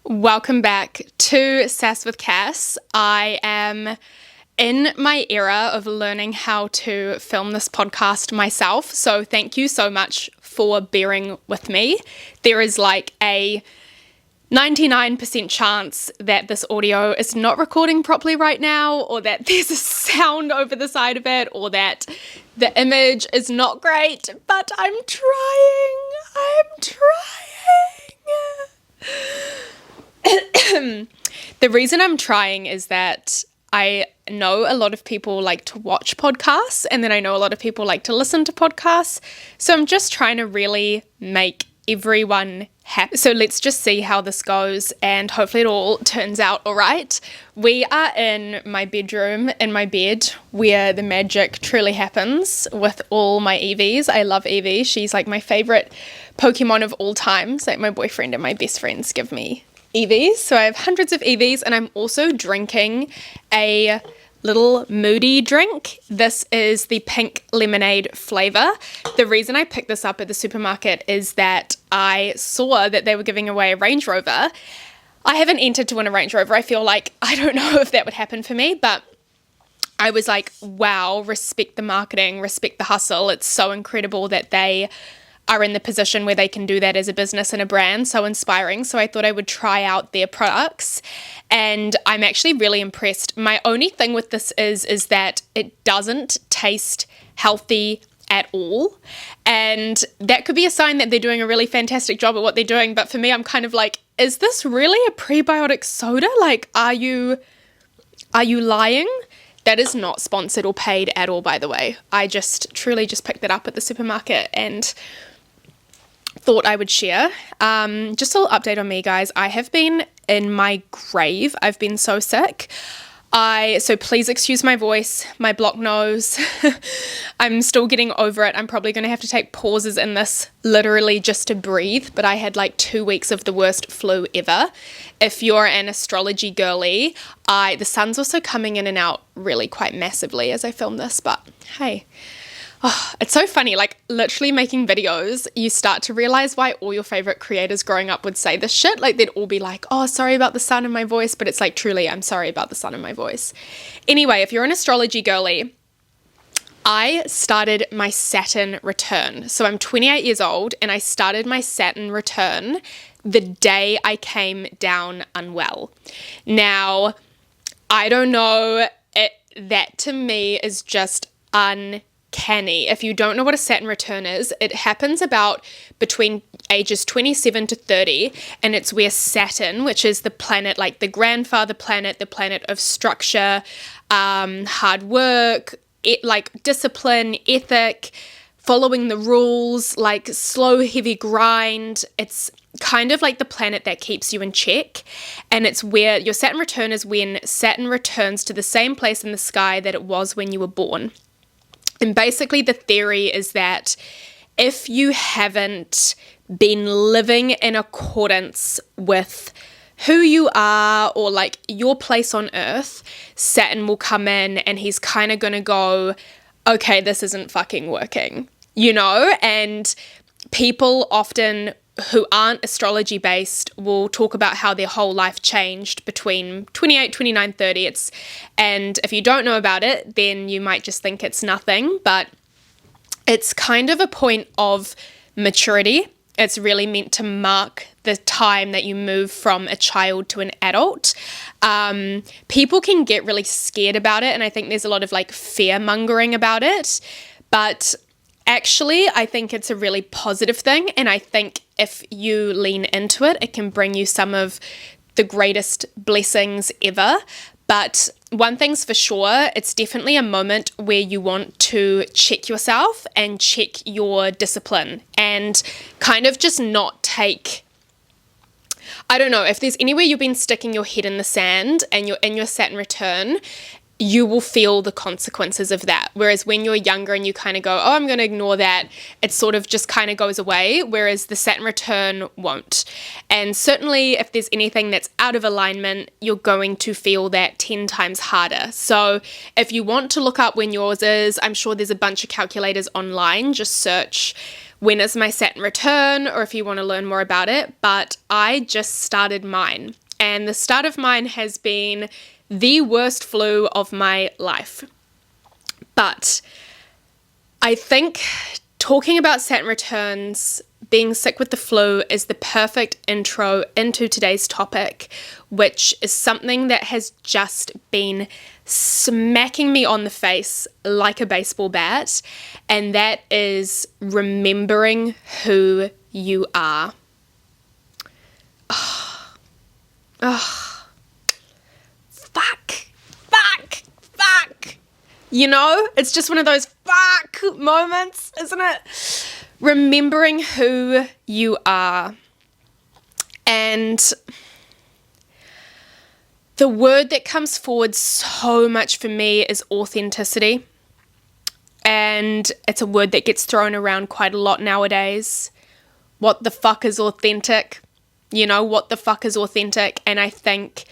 Welcome back to Sass with Cass. I am in my era of learning how to film this podcast myself, so thank you so much for bearing with me. There is like a 99% chance that this audio is not recording properly right now, or that there's a sound over the side of it, or that the image is not great, but I'm trying. The reason I'm trying is that I know a lot of people like to watch podcasts, and then I know a lot of people like to listen to podcasts. So I'm just trying to really make everyone happy. So let's just see how this goes, and hopefully it all turns out all right. We are in my bedroom, in my bed, where the magic truly happens with all my Eevees. I love Eevee. She's like my favorite Pokemon of all time. Like my boyfriend and my best friends give me Eevees. So I have hundreds of Eevees, and I'm also drinking a little moody drink. This is the pink lemonade flavor. The reason I picked this up at the supermarket is that I saw that they were giving away a Range Rover. I haven't entered to win a Range Rover. I feel like, I don't know if that would happen for me, but I was like, wow, respect the marketing, respect the hustle. It's so incredible that they are in the position where they can do that as a business and a brand. So inspiring. So I thought I would try out their products, and I'm actually really impressed. My only thing with this is that it doesn't taste healthy at all, and that could be a sign that they're doing a really fantastic job at what they're doing. But for me, I'm kind of like, is this really a prebiotic soda? Like, are you lying? That is not sponsored or paid at all, by the way. I truly just picked it up at the supermarket and thought I would share. Just a little update on me, guys. I have been in my grave. I've been so sick. So please excuse my voice, my blocked nose. I'm still getting over it. I'm probably going to have to take pauses in this literally just to breathe, but I had like 2 weeks of the worst flu ever. If you're an astrology girly, the sun's also coming in and out really quite massively as I film this, but hey. Oh, it's so funny, like literally making videos, you start to realize why all your favorite creators growing up would say this shit. Like they'd all be like, oh, sorry about the sound of my voice, but it's like, truly, I'm sorry about the sound of my voice. Anyway, if you're an astrology girly, I started my Saturn return. So I'm 28 years old, and I started my Saturn return the day I came down unwell. Now, I don't know, that to me is just uncanny. If you don't know what a Saturn return is, it happens about between ages 27 to 30, and it's where Saturn, which is the planet, like the grandfather planet, the planet of structure, hard work, like discipline, ethic, following the rules, like slow, heavy grind. It's kind of like the planet that keeps you in check. And it's where your Saturn return is when Saturn returns to the same place in the sky that it was when you were born. And basically the theory is that if you haven't been living in accordance with who you are, or like your place on Earth, Saturn will come in and he's kind of going to go, okay, this isn't fucking working, you know? And people often who aren't astrology based will talk about how their whole life changed between 28, 29, 30. And if you don't know about it, then you might just think it's nothing, but it's kind of a point of maturity. It's really meant to mark the time that you move from a child to an adult. People can get really scared about it, and I think there's a lot of like fear mongering about it, but actually, I think it's a really positive thing, and I think if you lean into it, it can bring you some of the greatest blessings ever. But one thing's for sure, it's definitely a moment where you want to check yourself and check your discipline and kind of just not take, I don't know, if there's anywhere you've been sticking your head in the sand and you're in your Saturn return, you will feel the consequences of that. Whereas when you're younger and you kind of go, oh, I'm going to ignore that, it sort of just kind of goes away, whereas the Saturn return won't. And certainly if there's anything that's out of alignment, you're going to feel that 10 times harder. So if you want to look up when yours is, I'm sure there's a bunch of calculators online. Just search when is my Saturn return, or if you want to learn more about it, but I just started mine. And the start of mine has been the worst flu of my life. But I think talking about Saturn returns, being sick with the flu, is the perfect intro into today's topic, which is something that has just been smacking me on the face like a baseball bat, and that is remembering who you are. Fuck. You know, it's just one of those fuck moments, isn't it? Remembering who you are. And the word that comes forward so much for me is authenticity. And it's a word that gets thrown around quite a lot nowadays. What the fuck is authentic? You know, what the fuck is authentic? And I think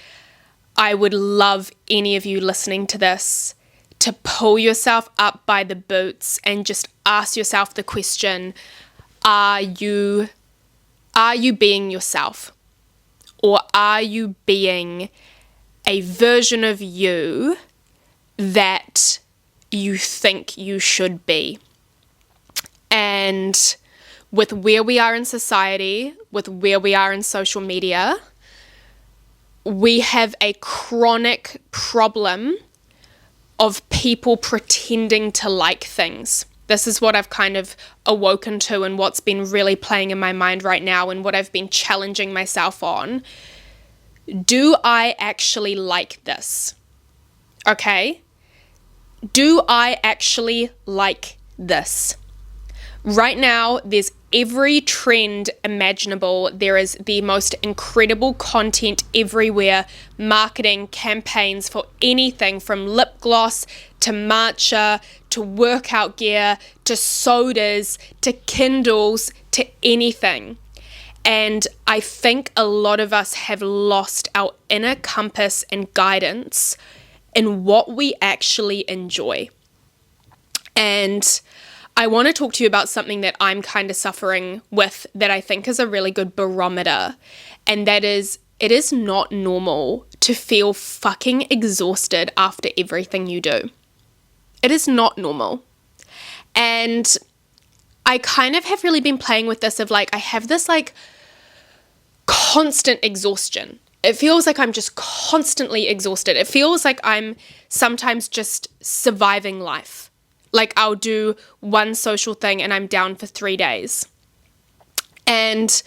I would love any of you listening to this to pull yourself up by the boots and just ask yourself the question, are you being yourself? Or are you being a version of you that you think you should be? And with where we are in society, with where we are in social media, we have a chronic problem of people pretending to like things. This is what I've kind of awoken to and what's been really playing in my mind right now and what I've been challenging myself on. Do I actually like this? Okay? Do I actually like this? Right now, there's every trend imaginable. There is the most incredible content everywhere, marketing campaigns for anything from lip gloss to matcha to workout gear to sodas to Kindles to anything. And I think a lot of us have lost our inner compass and guidance in what we actually enjoy. And I want to talk to you about something that I'm kind of suffering with that I think is a really good barometer, and that is, it is not normal to feel fucking exhausted after everything you do. It is not normal. And I kind of have really been playing with this of like, I have this like constant exhaustion. It feels like I'm just constantly exhausted. It feels like I'm sometimes just surviving life. Like I'll do one social thing and I'm down for 3 days. And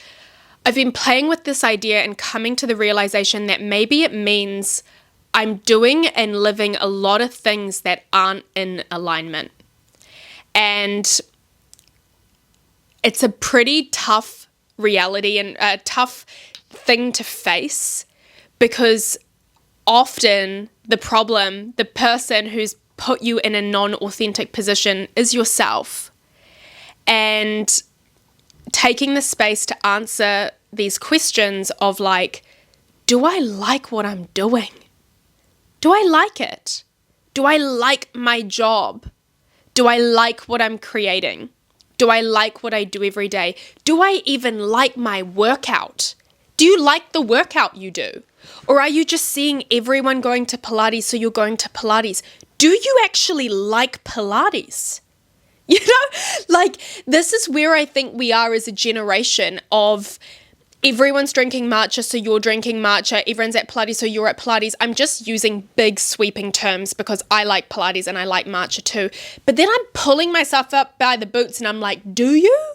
I've been playing with this idea and coming to the realization that maybe it means I'm doing and living a lot of things that aren't in alignment. And it's a pretty tough reality and a tough thing to face, because often the person who's put you in a non-authentic position is yourself. And taking the space to answer these questions of like, do I like what I'm doing? Do I like it? Do I like my job? Do I like what I'm creating? Do I like what I do every day? Do I even like my workout? Do you like the workout you do? Or are you just seeing everyone going to Pilates, so you're going to Pilates? Do you actually like Pilates? You know, like this is where I think we are as a generation of everyone's drinking matcha, so you're drinking matcha. Everyone's at Pilates, so you're at Pilates. I'm just using big sweeping terms because I like Pilates and I like matcha too. But then I'm pulling myself up by the boots and I'm like, do you?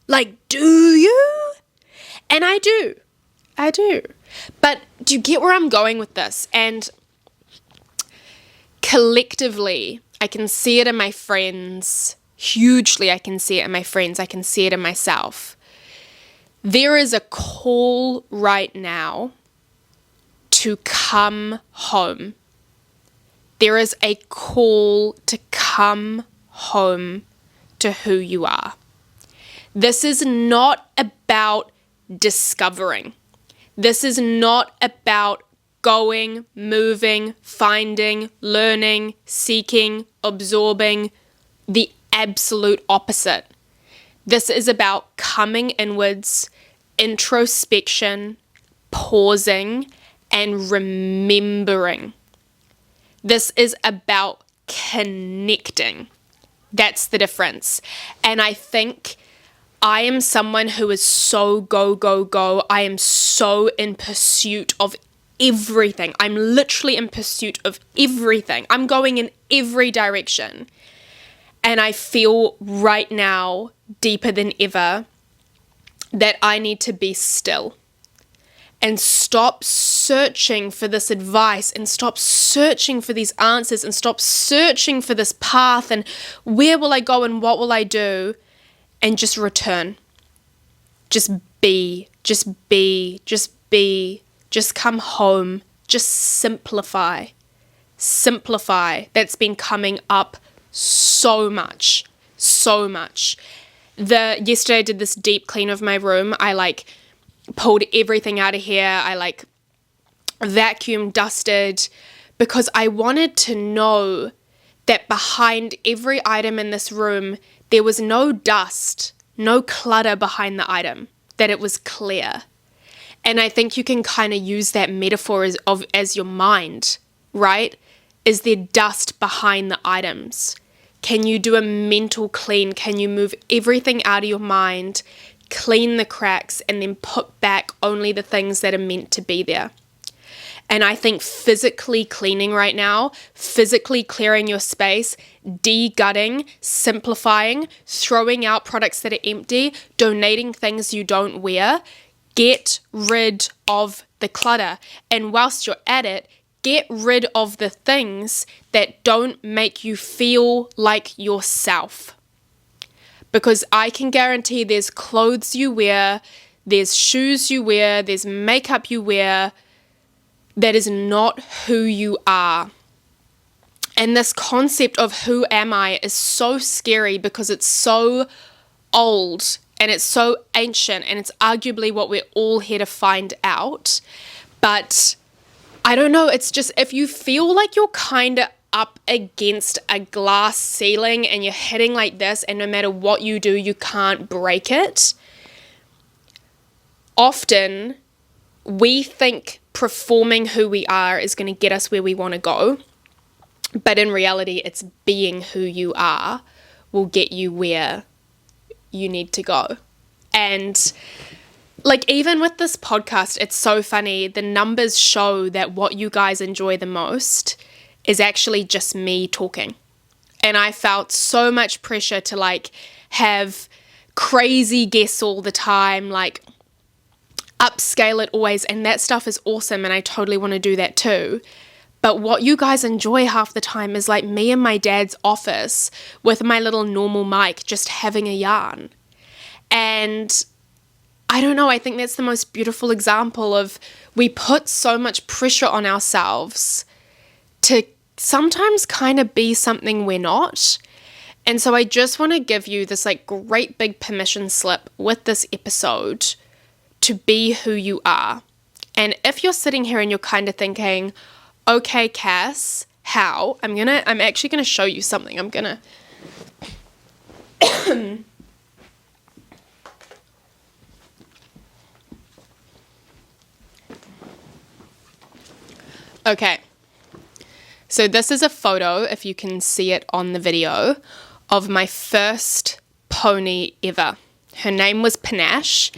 Like, do you? And I do. But do you get where I'm going with this? And collectively, I can see it in my friends. Hugely, I can see it in my friends. I can see it in myself. There is a call right now to come home. There is a call to come home to who you are. This is not about discovering. This is not about going, moving, finding, learning, seeking, absorbing. The absolute opposite. This is about coming inwards, introspection, pausing, and remembering. This is about connecting. That's the difference. And I think I am someone who is so go, go, go. I am so in pursuit of everything. I'm literally in pursuit of everything. I'm going in every direction. And I feel right now, deeper than ever, that I need to be still and stop searching for this advice and stop searching for these answers and stop searching for this path and where will I go and what will I do, and just return. Just be, just be, just be, just come home, just simplify. Simplify. That's been coming up so much. Yesterday I did this deep clean of my room. I pulled everything out of here. I vacuumed, dusted, because I wanted to know that behind every item in this room, there was no dust, no clutter behind the item, that it was clear. And I think you can kind of use that metaphor as your mind, right? Is there dust behind the items? Can you do a mental clean? Can you move everything out of your mind, clean the cracks, and then put back only the things that are meant to be there? And I think physically cleaning right now, physically clearing your space, de-gutting, simplifying, throwing out products that are empty, donating things you don't wear, get rid of the clutter. And whilst you're at it, get rid of the things that don't make you feel like yourself. Because I can guarantee there's clothes you wear, there's shoes you wear, there's makeup you wear, that is not who you are. And this concept of who am I is so scary because it's so old and it's so ancient and it's arguably what we're all here to find out. But I don't know, it's just if you feel like you're kind of up against a glass ceiling and you're hitting like this and no matter what you do, you can't break it. Often we think performing who we are is going to get us where we want to go. But in reality, it's being who you are will get you where you need to go. And even with this podcast, it's so funny. The numbers show that what you guys enjoy the most is actually just me talking. And I felt so much pressure to have crazy guests all the time, upscale it always, and that stuff is awesome and I totally want to do that too. But what you guys enjoy half the time is me in my dad's office with my little normal mic just having a yarn. And I don't know, I think that's the most beautiful example of we put so much pressure on ourselves to sometimes kind of be something we're not. And so I just want to give you this great big permission slip with this episode to be who you are. And if you're sitting here and you're kind of thinking, okay, Cass, how? I'm actually gonna show you something. Okay. So this is a photo, if you can see it on the video, of my first pony ever. Her name was Panache.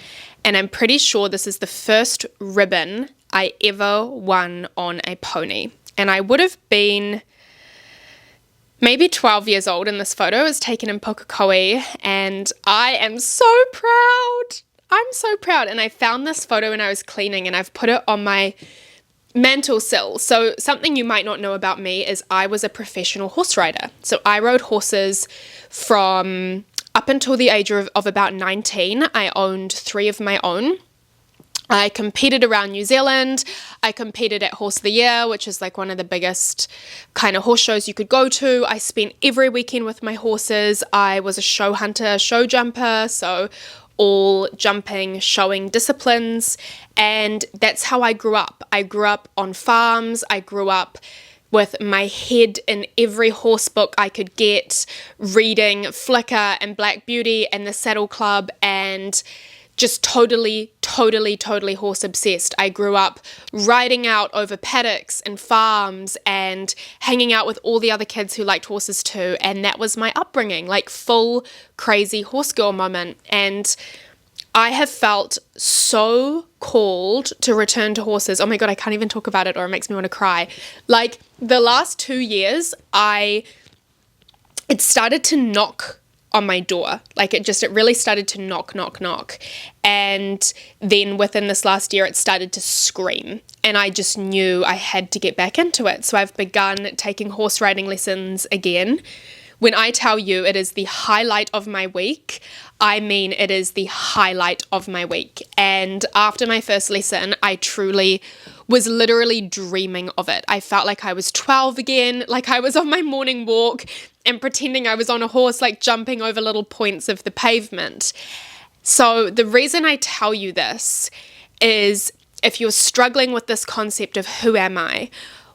And I'm pretty sure this is the first ribbon I ever won on a pony. And I would have been maybe 12 years old in this photo. It was taken in Pukekohe. And I am so proud. I'm so proud. And I found this photo when I was cleaning and I've put it on my mantle sill. So something you might not know about me is I was a professional horse rider. So I rode horses from up until the age of about 19. I owned 3 of my own. I competed around New Zealand. I competed at Horse of the Year, which is one of the biggest kind of horse shows you could go to. I spent every weekend with my horses. I was a show hunter, show jumper, so all jumping, showing disciplines. And that's how I grew up. I grew up on farms. I grew up with my head in every horse book I could get, reading Flicker and Black Beauty and the Saddle Club, and just totally horse obsessed. I grew up riding out over paddocks and farms and hanging out with all the other kids who liked horses too, and that was my upbringing, like full crazy horse girl moment. And I have felt so called to return to horses. Oh my God, I can't even talk about it or it makes me want to cry. Like the last 2 years, it started to knock on my door. Like it really started to knock. And then within this last year, it started to scream. And I just knew I had to get back into it. So I've begun taking horse riding lessons again. When I tell you it is the highlight of my week, I mean it is the highlight of my week. And after my first lesson, I truly was literally dreaming of it. I felt like I was 12 again, like I was on my morning walk and pretending I was on a horse, like jumping over little points of the pavement. So the reason I tell you this is if you're struggling with this concept of who am I,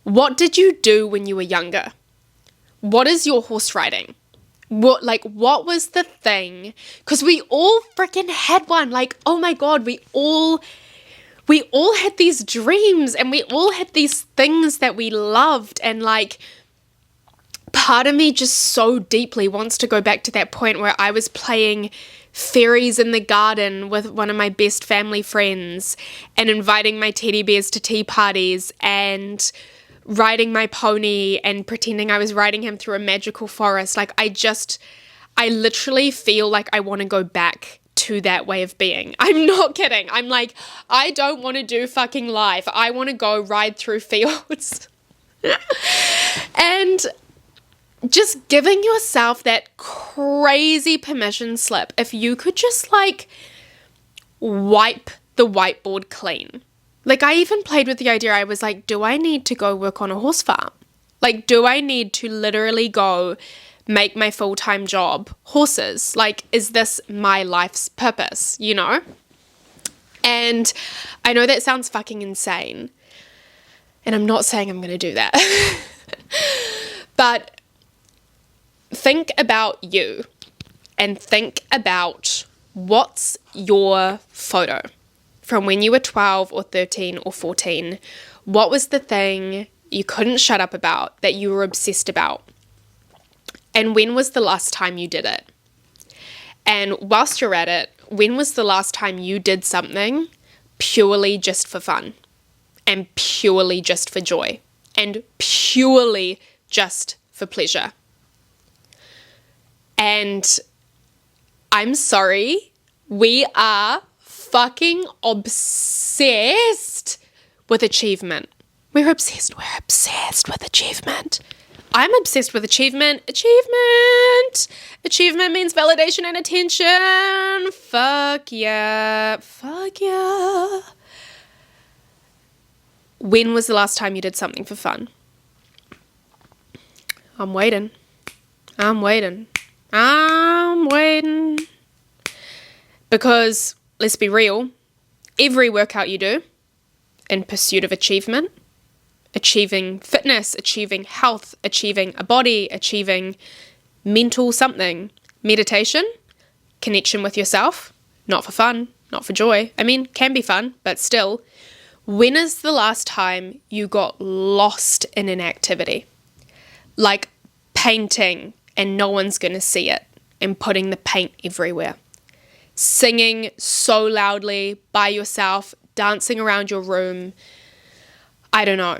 what did you do when you were younger? What is your horse riding? What was the thing? Because we all freaking had one. Like, oh my God, we all had these dreams and we all had these things that we loved. And like, part of me just so deeply wants to go back to that point where I was playing fairies in the garden with one of my best family friends and inviting my teddy bears to tea parties and riding my pony and pretending I was riding him through a magical forest. Like I literally feel like I want to go back to that way of being. I'm not kidding. I'm like, I don't want to do fucking life. I want to go ride through fields. And just giving yourself that crazy permission slip. If you could just like wipe the whiteboard clean. Like I even played with the idea. I was like, do I need to go work on a horse farm? Like, do I need to literally go make my full-time job horses? Like, is this my life's purpose, you know? And I know that sounds fucking insane. And I'm not saying I'm going to do that. But think about you and think about what's your photo from when you were 12 or 13 or 14. What was the thing you couldn't shut up about, that you were obsessed about? And when was the last time you did it? And whilst you're at it, when was the last time you did something purely just for fun and purely just for joy and purely just for pleasure? And I'm sorry, we are fucking obsessed with achievement. We're obsessed with achievement. I'm obsessed with achievement. Achievement means validation and attention. Fuck yeah. When was the last time you did something for fun? I'm waiting. Because, let's be real, every workout you do in pursuit of achievement, achieving fitness, achieving health, achieving a body, achieving mental something, meditation, connection with yourself, not for fun, not for joy. I mean, can be fun, but still, when is the last time you got lost in an activity? Like painting and no one's going to see it and putting the paint everywhere. Singing so loudly by yourself, dancing around your room, I don't know,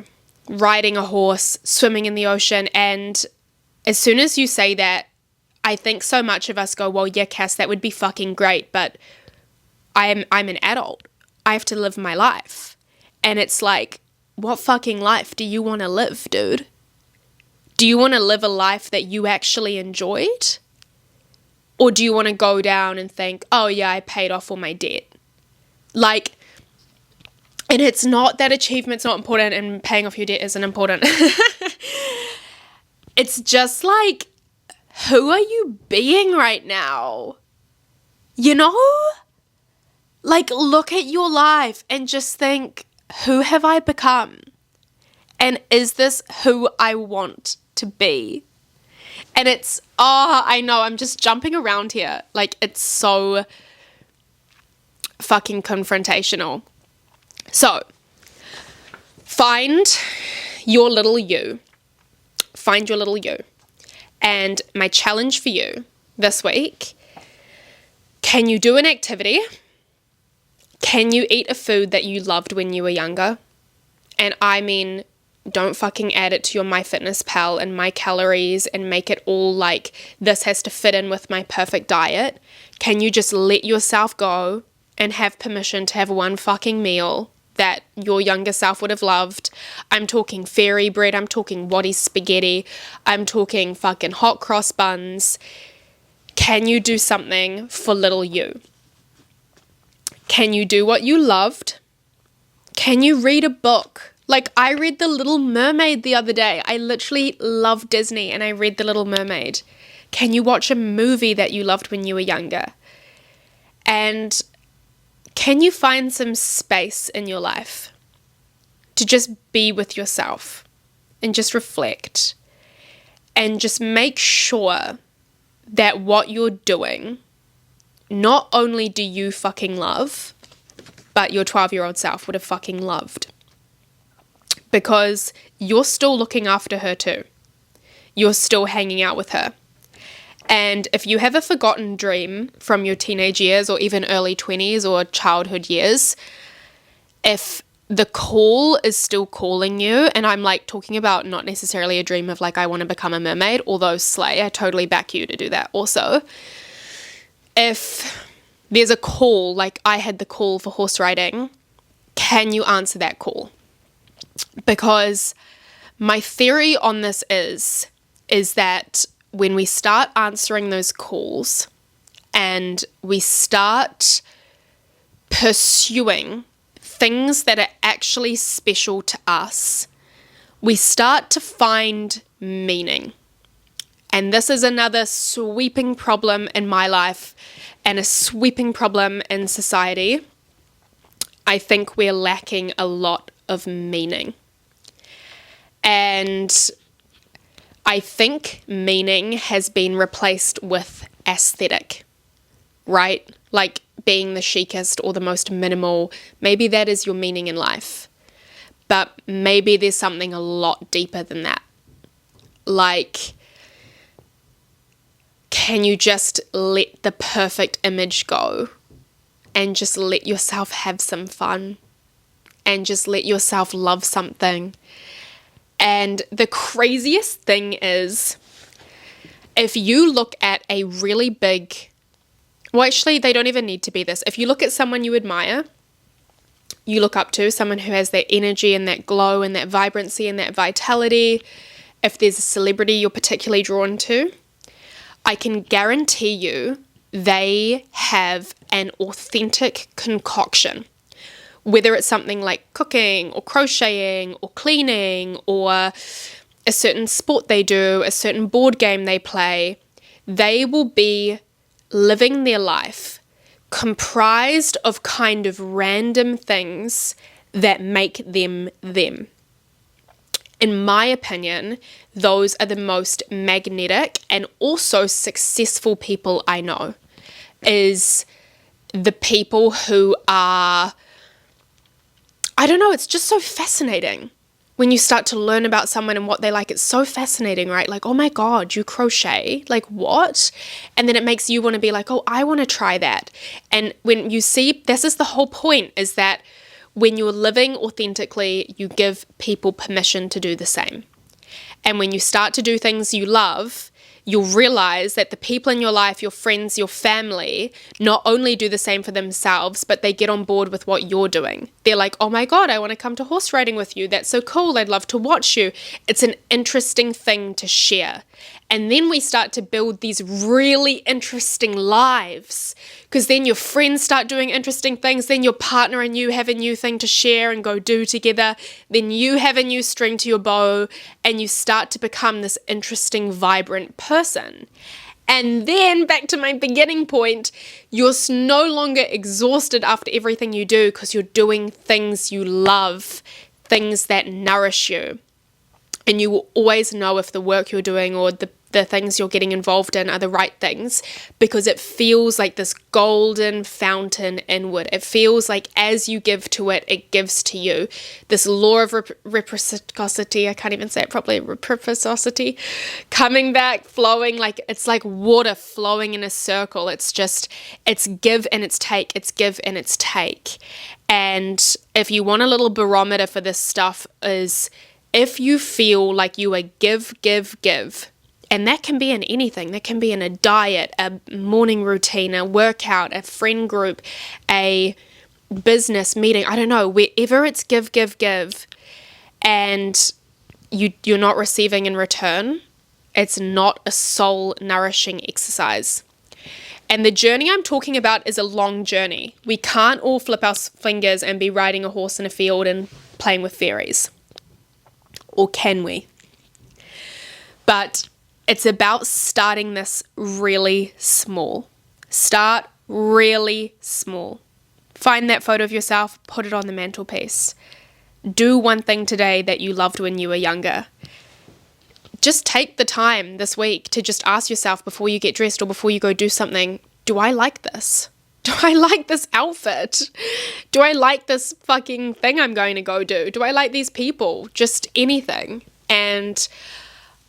riding a horse, swimming in the ocean. And as soon as you say that, I think so much of us go, well, yeah, Cass, that would be fucking great, but I'm an adult. I have to live my life. And it's like, what fucking life do you want to live, dude? Do you want to live a life that you actually enjoyed? Or do you want to go down and think, oh yeah, I paid off all my debt? Like, and it's not that achievement's not important and paying off your debt isn't important. It's just like, who are you being right now? You know? Like, look at your life and just think, who have I become? And is this who I want to be? And it's, I know, I'm just jumping around here. Like, it's so fucking confrontational. So, find your little you. Find your little you. And my challenge for you this week, can you do an activity? Can you eat a food that you loved when you were younger? And I mean, don't fucking add it to your MyFitnessPal and my calories and make it all like this has to fit in with my perfect diet. Can you just let yourself go and have permission to have one fucking meal that your younger self would have loved? I'm talking fairy bread, I'm talking Waddy spaghetti, I'm talking fucking hot cross buns. Can you do something for little you? Can you do what you loved? Can you read a book? Like, I read The Little Mermaid the other day. I literally love Disney and I read The Little Mermaid. Can you watch a movie that you loved when you were younger? And can you find some space in your life to just be with yourself and just reflect and just make sure that what you're doing, not only do you fucking love, but your 12-year-old self would have fucking loved. Because you're still looking after her too. You're still hanging out with her. And if you have a forgotten dream from your teenage years or even early 20s or childhood years, if the call is still calling you, and I'm like talking about not necessarily a dream of like I want to become a mermaid, although slay, I totally back you to do that also. If there's a call, like I had the call for horse riding, can you answer that call? Because my theory on this is that when we start answering those calls and we start pursuing things that are actually special to us, we start to find meaning. And this is another sweeping problem in my life and a sweeping problem in society. I think we're lacking a lot of meaning. And I think meaning has been replaced with aesthetic, right? Like being the chicest or the most minimal. Maybe that is your meaning in life. But maybe there's something a lot deeper than that. Like, can you just let the perfect image go and just let yourself have some fun and just let yourself love something? And the craziest thing is, if you look at a really big, well, actually, they don't even need to be this. If you look at someone you admire, you look up to, someone who has that energy and that glow and that vibrancy and that vitality, if there's a celebrity you're particularly drawn to, I can guarantee you they have an authentic concoction. Whether it's something like cooking or crocheting or cleaning or a certain sport they do, a certain board game they play, they will be living their life comprised of kind of random things that make them them. In my opinion, those are the most magnetic and also successful people I know, is the people who are, I don't know, it's just so fascinating. When you start to learn about someone and what they like, it's so fascinating, right? Like, oh my God, you crochet? Like, what? And then it makes you want to be like, oh, I want to try that. And when you see, this is the whole point, is that when you're living authentically, you give people permission to do the same. And when you start to do things you love, you'll realize that the people in your life, your friends, your family, not only do the same for themselves, but they get on board with what you're doing. They're like, oh my God, I want to come to horse riding with you. That's so cool. I'd love to watch you. It's an interesting thing to share. And then we start to build these really interesting lives, because then your friends start doing interesting things. Then your partner and you have a new thing to share and go do together. Then you have a new string to your bow and you start to become this interesting, vibrant person. And then back to my beginning point, you're no longer exhausted after everything you do because you're doing things you love, things that nourish you. And you will always know if the work you're doing or the things you're getting involved in are the right things, because it feels like this golden fountain inward. It feels like as you give to it, it gives to you. This law of reciprocity, I can't even say it properly, reciprocity, coming back, flowing, like it's like water flowing in a circle. It's give and it's take, it's give and it's take. And if you want a little barometer for this stuff, is if you feel like you are give, and that can be in anything. That can be in a diet, a morning routine, a workout, a friend group, a business meeting. I don't know, wherever it's give, and you're not receiving in return, it's not a soul nourishing exercise. And the journey I'm talking about is a long journey. We can't all flip our fingers and be riding a horse in a field and playing with fairies. Or can we? But it's about starting this really small. Start really small. Find that photo of yourself, put it on the mantelpiece. Do one thing today that you loved when you were younger. Just take the time this week to just ask yourself before you get dressed or before you go do something, do I like this? Do I like this outfit? Do I like this fucking thing I'm going to go do? Do I like these people? Just anything. And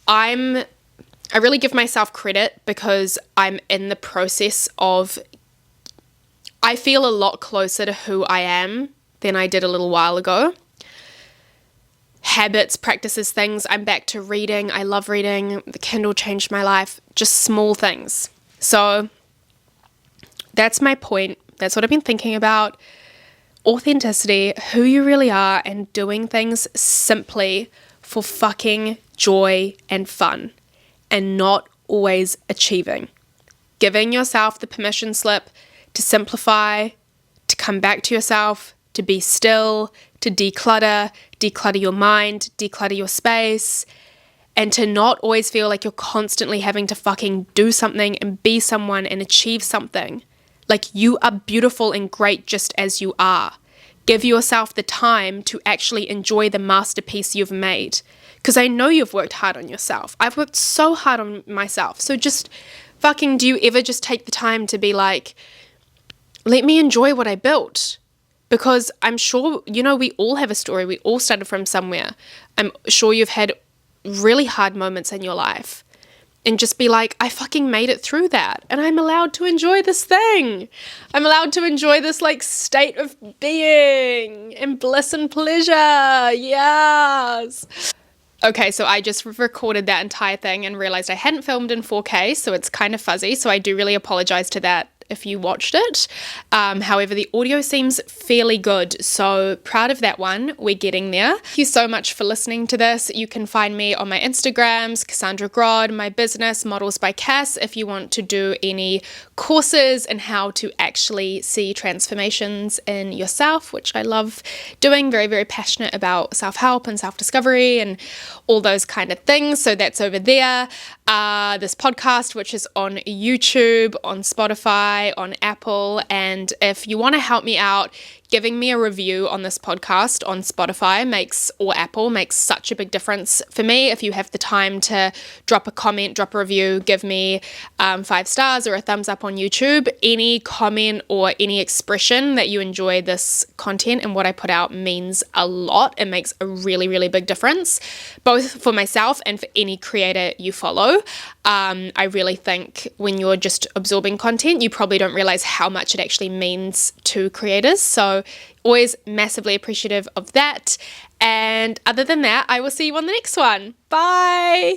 I really give myself credit because I'm in the process of, I feel a lot closer to who I am than I did a little while ago. Habits, practices, things. I'm back to reading. I love reading. The Kindle changed my life. Just small things. So that's my point. That's what I've been thinking about. Authenticity, who you really are, and doing things simply for fucking joy and fun, and not always achieving. Giving yourself the permission slip to simplify, to come back to yourself, to be still, to declutter your mind, declutter your space, and to not always feel like you're constantly having to fucking do something and be someone and achieve something. Like, you are beautiful and great just as you are. Give yourself the time to actually enjoy the masterpiece you've made. Because I know you've worked hard on yourself. I've worked so hard on myself. So just fucking, do you ever just take the time to be like, let me enjoy what I built? Because I'm sure, we all have a story. We all started from somewhere. I'm sure you've had really hard moments in your life. And just be like, I fucking made it through that. And I'm allowed to enjoy this thing. I'm allowed to enjoy this state of being and bliss and pleasure. Yes. Okay, so I just recorded that entire thing and realized I hadn't filmed in 4K, so it's kind of fuzzy. So I do really apologize to that if you watched it. However, the audio seems fairly good, so proud of that one. We're getting there. Thank you so much for listening to this. You can find me on my Instagrams, Cassandra Grod, my business, Models by Cass, if you want to do any courses and how to actually see transformations in yourself, which I love doing. Very, very passionate about self-help and self-discovery and all those kind of things. So that's over there. This podcast, which is on YouTube, on Spotify, on Apple, and if you want to help me out, giving me a review on this podcast on Spotify or Apple makes such a big difference for me. If you have the time to drop a comment, drop a review, give me 5 stars or a thumbs up on YouTube. Any comment or any expression that you enjoy this content and what I put out means a lot. It makes a really, really big difference, both for myself and for any creator you follow. I really think when you're just absorbing content, you probably don't realize how much it actually means to creators. So always massively appreciative of that. And other than that, I will see you on the next one. Bye.